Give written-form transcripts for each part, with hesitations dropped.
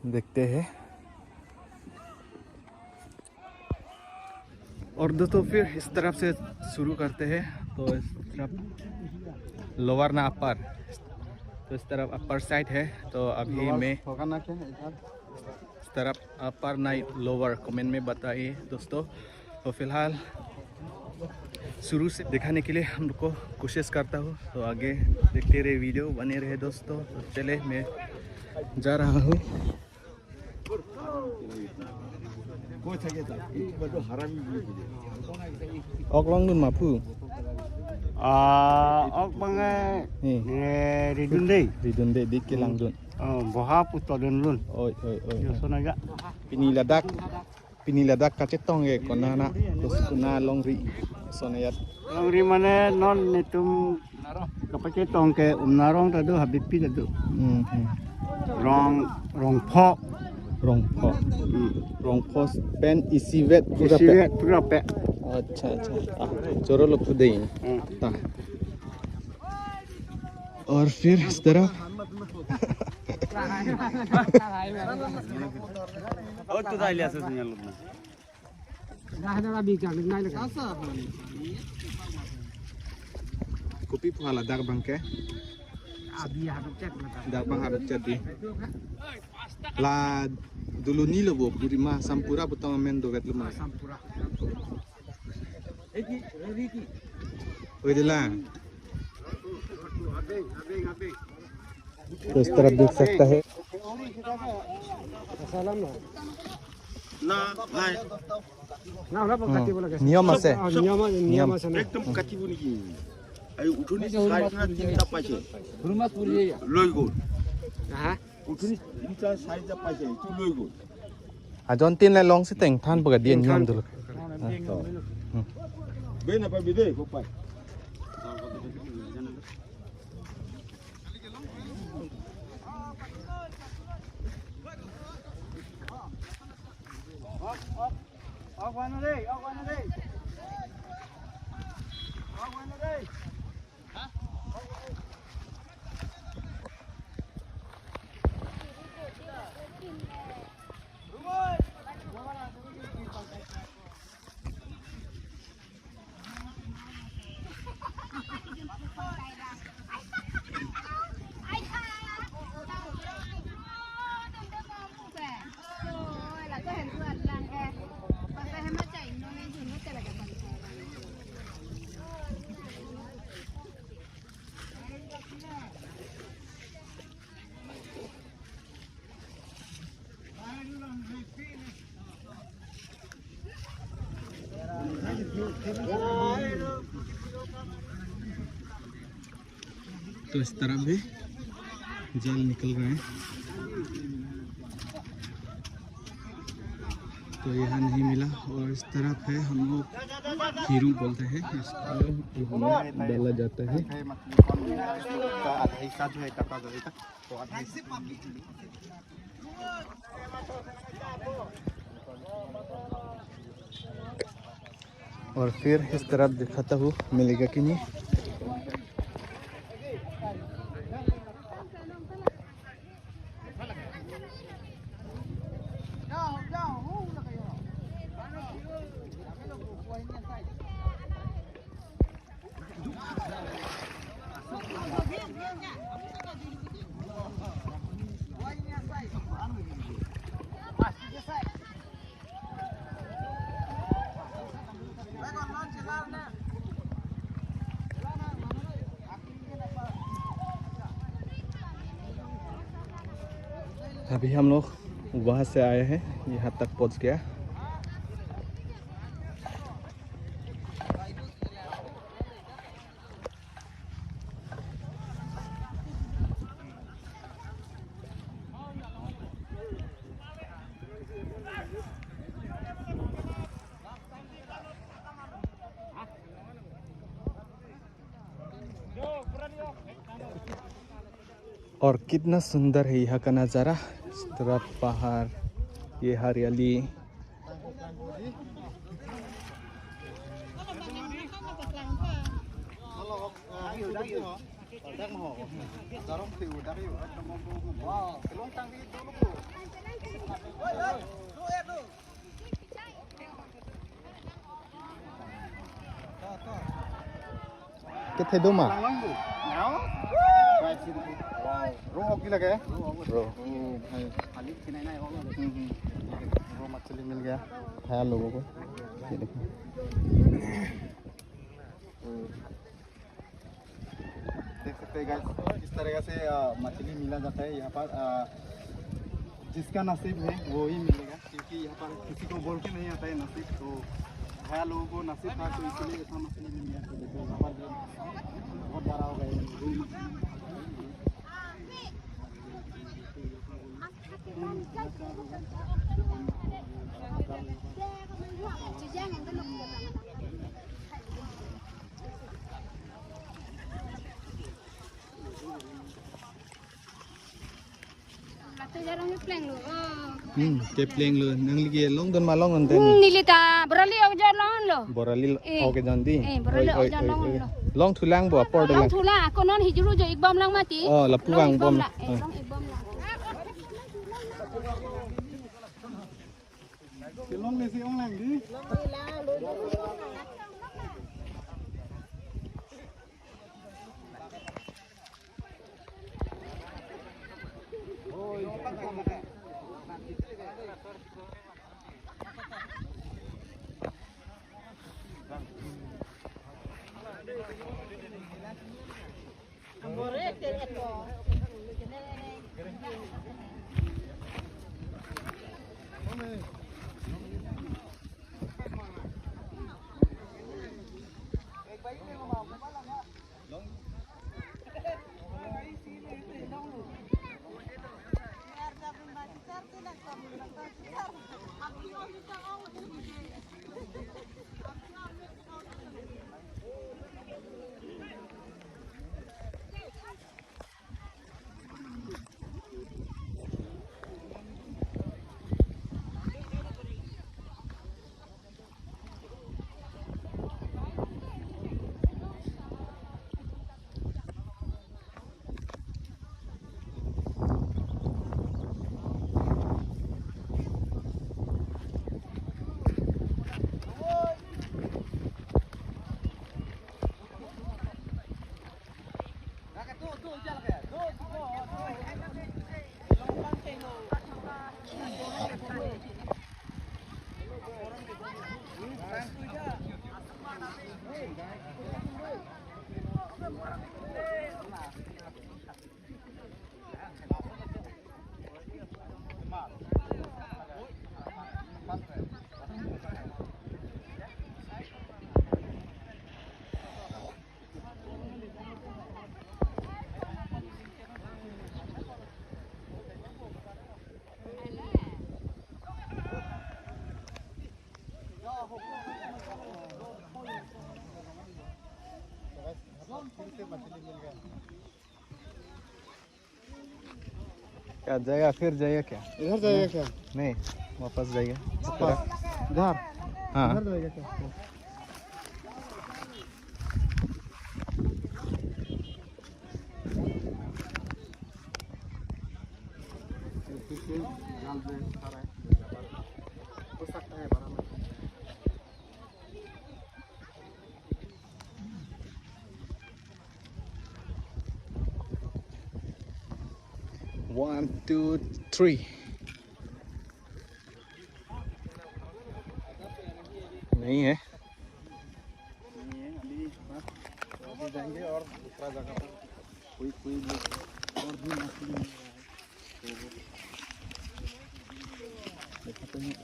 देखते हैं। और दोस्तों फिर इस तरफ से शुरू करते हैं। तो इस तरफ लोअर ना अपर, तो इस तरफ अपर साइड है। तो अभी मैं इस तरफ अपर ना लोअर कमेंट में बताइए दोस्तों। तो फिलहाल शुरू से दिखाने के लिए हम लोग को कोशिश करता हूँ। तो आगे देखते रहे, वीडियो बने रहे दोस्तों। तो चले, मैं जा रहा हूँ। Oklong dun mapu. Bang Ridunde di kilang dun. Boha puto dun lun. Oi. Sonaga. Piniladak kacetong ye konana terus kuna longri sonayat. Longri mana non netum kapake tong ke narong tadu habipi tadu. Rong po. Rongpo pen isi vet pura pe. अच्छा चोरो लोग खुद ही हैं। और फिर इस तरफ kopi pala dar bangke dar bang harus jadi la dulu ni lo bu mah sampura butang men dogat lumah sampura तो इस तरफ देख सकता है। नियम से एकदम कति बुनी की अयो उठुनी साइड ना तीनटा पाछे रुमास पुरी लइगो उठुनी तीनटा साइड जा पाछे तू लइगो आजन तीन ले लॉन्ग से तेंग थान बगा दियन नियम दुल बेना पे बिदे को पाए तो इस तरफ भी जल निकल रहे हैं। तो यहाँ नहीं मिला। और इस तरफ है, हम लोग खीरू बोलते हैं इसको, डाला जाता है। और फिर इस तरफ दिखाता हूँ, मिलेगा कि नहीं। अभी हम लोग वहाँ से आए हैं, यहाँ तक पहुँच गया। और कितना सुंदर है यहाँ का नज़ारा। इस तरफ पहाड़, ये हरियाली। cái thế đâu mà Langlang bu. Nao. Baik sini. Ro oki lage. रो खाली खिनाई ना होगा. रो मछली मिल गया. है लोगों को ये देखो देख सकते हैं गाइस, इस तरह से मछली मिला जाता है यहाँ पर. जिसका नसीब है वो ही मिलेगा, क्योंकि यहाँ पर किसी को बोल के नहीं आता है नसीब. तो है लोगों को नसीब था, तो इसलिए ऐसा मछली मिल गया. तो देखो यहाँ पर बहुत बड़ा हो गया. cái pleng luôn nang lagi long don ma long ante Nilita, berali aja lawan lo. borali oke janti Berali aja lawan lo. long thulang bo por de Lang lang thula, aku non hijau jo igbam lang mati. oh la puang bom Long igbam lang. Cái lông này sẽ ông làm đi. क्या जाएगा फिर जाएगा क्या इधर जाएगा क्या? नहीं वापस जाएगा घर. हाँ इधर जाएगा क्या? हो सकता है बड़ा. 1 2 3 नहीं है अभी जाएंगे और दूसरा जगह पर कोई और भी मछली मिल रहा है. देखते हैं.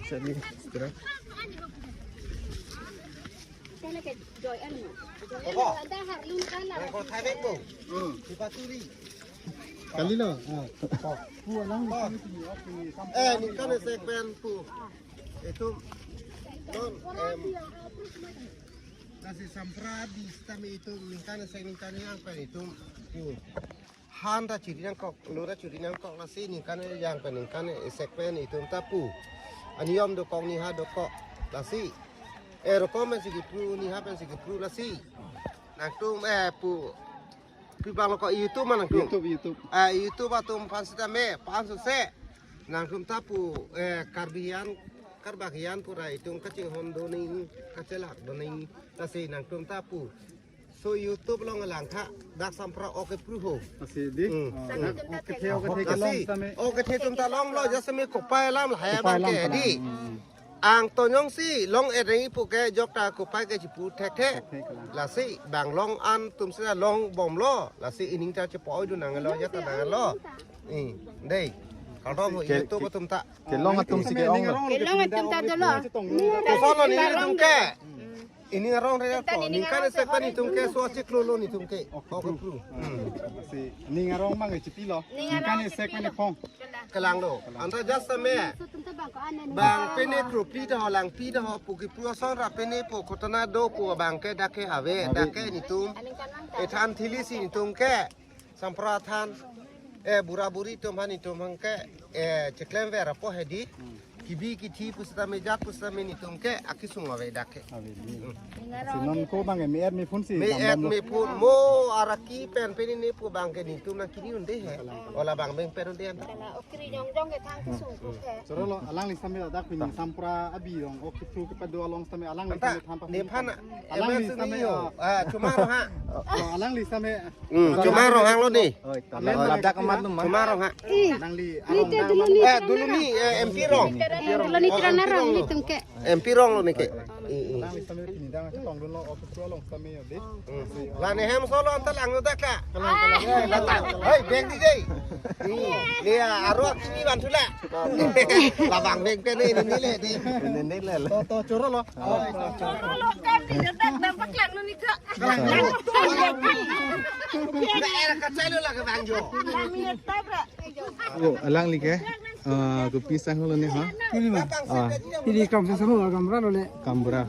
चलिए इस तरफ Kali lo. Ni kan segmen pu. Itu kasih sampradi kami itu kan segmen yang kan itu pu. Handa ciri yang kok, lura ciri yang kok nasi ni kan yang kan segmen itu tapu. อันนี้ยอมดูกองนี่ฮะดูเกาะละซี่ดูกองเป็นสิ่งปลูนี่ฮะเป็นสิ่งปลูละซี่นักตุ้มปูพี่บางเราก็ยูทูบมันนักตุ้มยูทูบตุ้มพันสิตาเมพันสุเสนักตุ้มทับปูkarbagian pura itu kacing hondoning kacelak doning kasi nang tum tapu so YouTube long lang tha dak sampra oke pruho asi di oke theo ke long tame oke the tum ta long lo jasame ko pai lam la ban ke di ang tonyong si long eri pu ke jok ta ko pai ke chipu the the la si bang long an tum sa long bom lo la si ining ta che poi du nang lo ya ta nang lo dei kalau mau itu betul tak? Kelong atum si keong. Kelong atum tak dulu. Soalnya ini tungke. Ini orang raya to. Ini kan sepan ini tungke suasi kelulu ini tungke. Kau kepru. si ni ngarong mang e chipilo ni kan e sek ni phong Kelang lo. Anta jasa me. Bang pene kru pita holang pita ho puki pua sonra pene po kotana do pu bang ke dake ave dake ni tum. Etan thili si ni tungke. Samprathan bura-buri tumhan itu mangke ceklem vera po hedi kibi kiti pusame jat pusame ni tumke akisung ave dake sinon ko bang e mi fun si me pun mo araki pen ni pu bang ke ni tum na kini unde he ola bang beng pen unde anta Okri nyong ke thang kisung ko ke. sorolo alang li same dak pini sampra abi rong ok tu ke padu along same alang li anta same tham pa ne phana alang li same cuma roh ha alang li same cuma roh hang lo ni ladak amat lu cuma roh ha alang li dulu ni MP rong Dulu ni tirana rong ni tungke. MP rong lo ni ke alang li same pini dang tong dulu ok tu along same de la ne hem solo anta lang lo dak ka hei beng di dei ni arwah ni bantu la la bang beng pen ni le di ni le to sorolo Dulu kan ni dak nampak lang ni ke. daerah kecil lo lah ke bang jo Oh, alang li ke? Tu pisang lo ni ha? Ini kampung semua gambar oleh Kambura.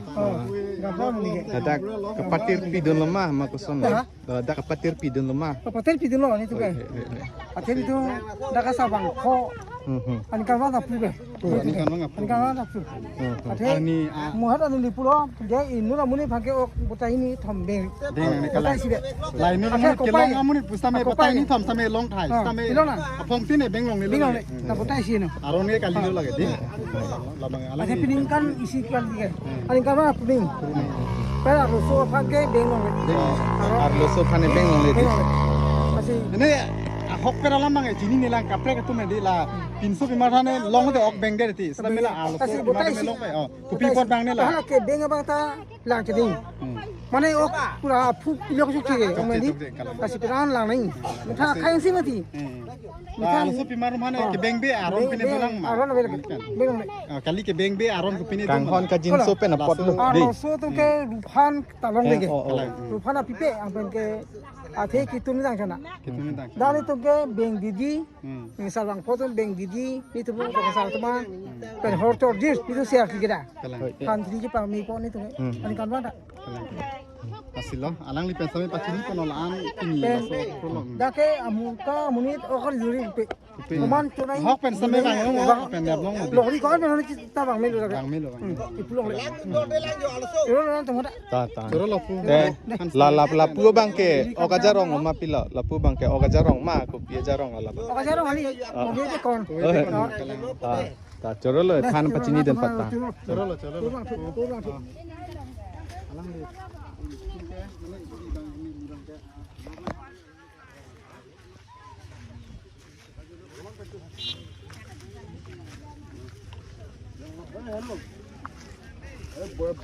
gambar ni. Ada kepatir pidun lemah mak koson. Ada kepatir pidun lemah. Hotel pidin lo ni tu kan. Hotel itu dah kasabang ko. Ani gambar tak puluh. ni kan bang Ani gambar tak puluh. Hotel ani muhat ani di pulau. Dia ini lah muni pakai ok buta ini tombeng. deng ni Buta sih deh. lai ni kelong amuni pusame patai ni tham same long thai same phong tin e benglong ni Bingung ni. Nak buta sih ni. aron ni kali lo lage di labang alang Hotel pidin kan isi kan dia. Ani gambar pidin. Pera rusuh pakai bingung. Arlo so khane beng long le di. Masih ini hok pera lamang e jini ni lang kapre ka tume di la pinso bimarane long de ok beng de ti same la alo so bimarane long pe kupi pot bang ni la hala ke beng apa ta lang ceding. Mana ok pura fu ilok cuk cik. Kemudian di kasih peran lang ni. Mutha kain sih mati. alo so bimar mane ke beng be aron pine dolang ma Aron apa? Bingung. kali ke beng be aron ku pine Kang hon ka jin so pe na pot lo di. Aron so tu ke ruphan talong lagi. Ruphan apa pipe? Apa ke? Ate kita ni tang sana. kitu ni tak Dan itu ke beng didi. Misal bang foto beng didi. Itu pun kesal teman. Dan hortor jis itu siapa kita? Kan tadi je pami pun itu. Ani kan mana? asilo alang li pensame pachini kono laan ini so prolong Dake amuka munit okar juri pe. Kuman tu nai. hok pensame bang pen dab long Lori kau mana kita bang melu lagi. bang melo bang Itu long lagi. do de lang jo also Itu long tengok tak? Ta ta. soro lo pu La pu bang ke oka jarong ma pila. La pu bang ke oka jarong ma ko pia jarong la. Okar jarong ali. Mobil je kon. Ta ta choro lo than pachini den patta. soro lo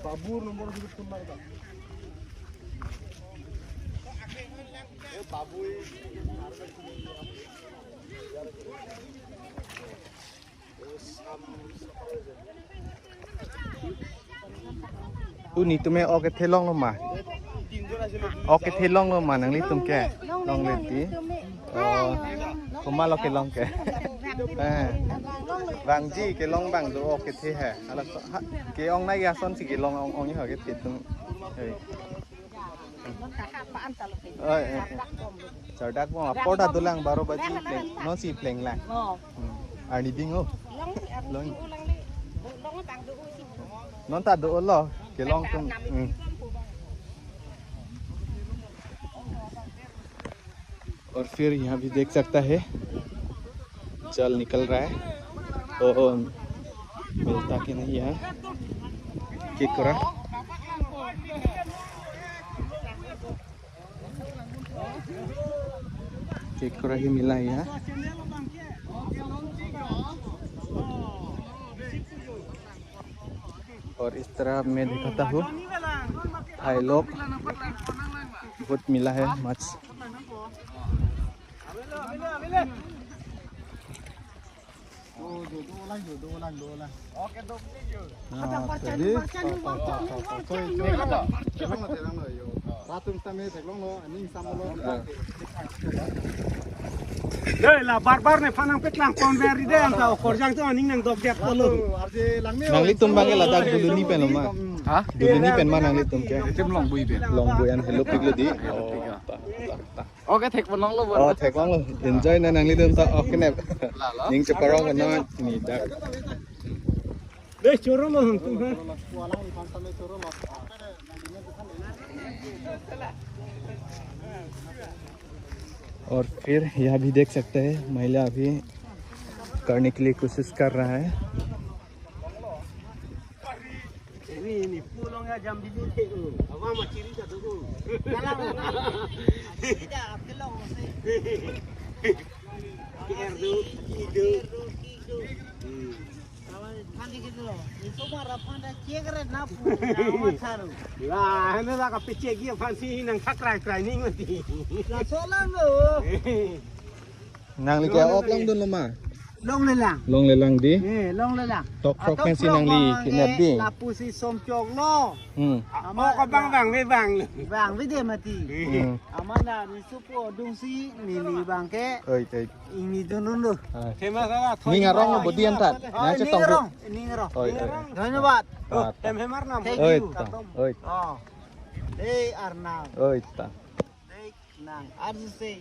babur nomor gitu pun ada Tu ni tu me oke thelong lo ma. Oke thelong lo ma nang li tum ke. Long le ti. Kuma lo ke long ke. Bang ji ke long bang do oke the hai. Ala ke ong nai ya son si ke long ong ni ha ke tit tum. Sardak mo apoda dulang baro baji pleng no si pleng la. Ani dingo. Long. non ta do lo ke long tum और फिर यहाँ भी देख सकता है जल निकल रहा है तो मिलता कि नहीं यहाँ केकड़ा ही मिला है यहाँ। और इस तरह मैं दिखाता हूँ भाई लोग बहुत मिला है मछ। Đây là bar này phan năng pet lang con veri đây anh tao khor jang tu aning nang dok dek tolo. Nang litum bangke ladak dulu ni pen lama. Ha? Dulu ni pen mana nang litum ke? Jem long bui pen. Long bui an hello piglo di. Oke thek long lo. Oh thek long lo. Enjoy na nang litum ta oke ne. Ning ceparong kan ni dak. Deh choro lo hang tu ha. और फिर यह भी देख सकते हैं महिला अभी करने के लिए कोशिश कर रहा है। Lah, ini lah kapit cegi fancy nang sakrai training nanti. Nang li kaya ok lang dun lama. Long lên làng. Long le lang di. Long lên làng. Tok tok men si nang li kinap di. Là pu si som chok lo. Mo có băng vàng với vàng. Vàng với điểm mà tỷ. Amanda ni supo dung si ni bang ke. Oi oi. Ini dun lu. Thế mà ra thôi. Ni ngarong mo bodian tat. Na che tong bu. Ini ngarong. Oi oi. Dhanyawad. Em hay mar nam. Oi ta. Oi. Oh. Hey Arnav. Oi ta. Hey Nang. Arjuse.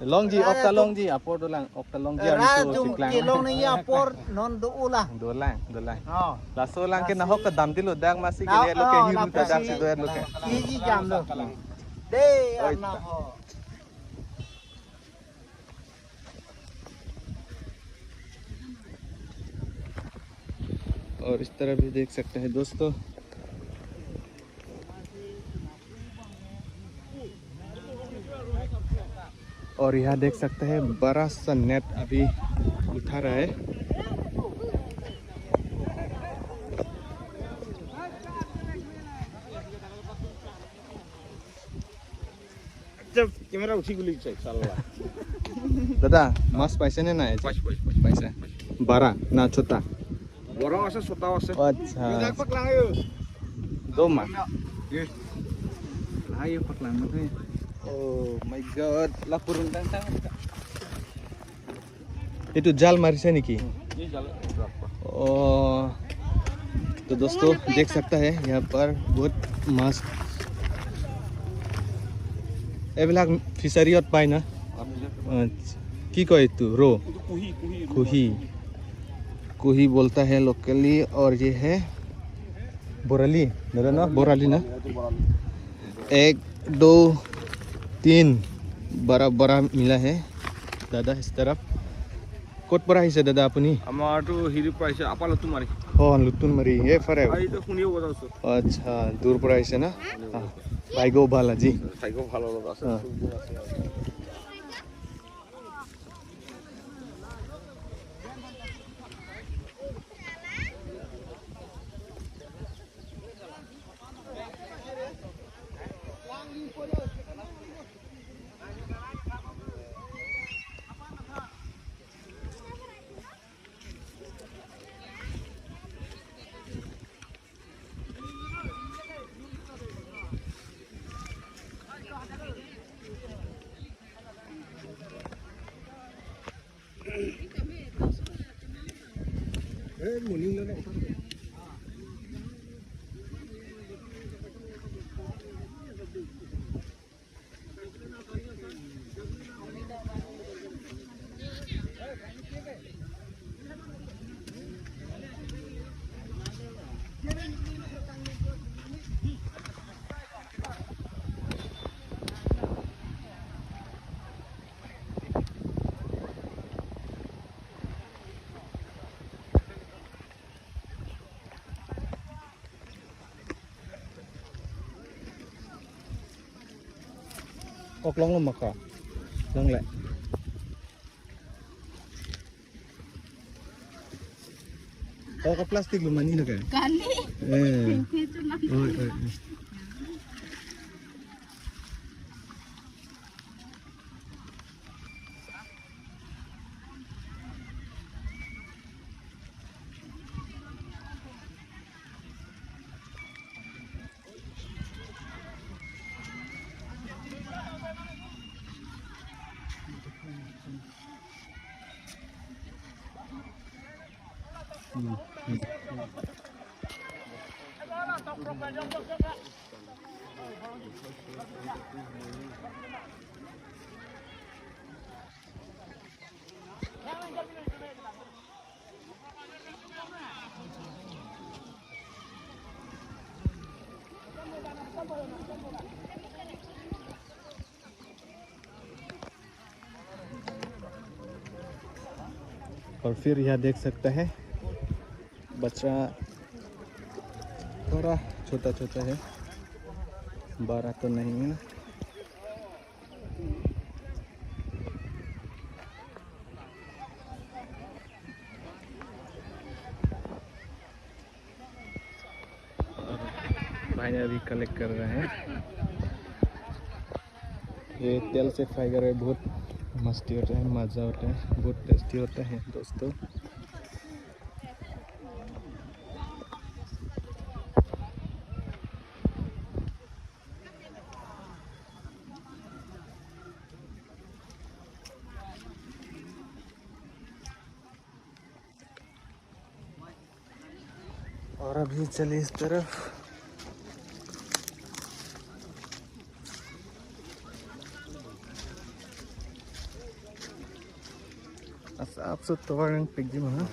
Long ji ok ta long ji apor do lang ok ta long ji Ra dung ke long ni ya por non do ula. do lang do lang. Oh. La so lang ke na hok ka dam tilu dak masih ke lihat lo ke hiru ta dak si do lo ke. Ji jam lo. Hey Arnav. और इस तरह भी देख सकते हैं दोस्तों। और यहाँ देख सकते हैं बड़ा सा नेट अभी उठा रहा है। जब कैमरा उठी गुली चेक साला। दादा mas पैसे ने ना है पैसे बड़ा ना छोटा Borong asa sota asa. अच्छा Paklang ayo. दो mas ayo paklang itu. Oh my god lapurun tang itu जाल मारिसा नी की ये जाल berapa? और तो दोस्तों देख सकता है यहाँ पर बहुत माछ एबिलाक फिशरीत पाए ना। की कहे तू रो कुही कुही बोलता है लोकली। और ये है बोराली ना बोराली ना 1 2 3 बड़ा बड़ा मिला है दादा इस तरफ कोट पर है दादा अपनी Amar tu hidup paisa apa lo tu mari? oh लुतुन मरी ये फरे Ai tu kuni o bata so. अच्छा दूर पर है ना भाई गो Balaji Sai ko bhalo lo asa. ốc lông là mọc à lông lại có plastic belum mani nak Kali. Itu nanti. oi और फिर यह देख सकता है बच्चा थोड़ा छोटा छोटा है, बड़ा तो नहीं है। भाई अभी कलेक्ट कर रहे हैं। ये तेल से फ्राई कर रहे हैं, बहुत मस्ती होता है, मज़ा होता है, बहुत टेस्टी होता है दोस्तों। और अभी चले इस तरफ। Asap setor yang pergi mana?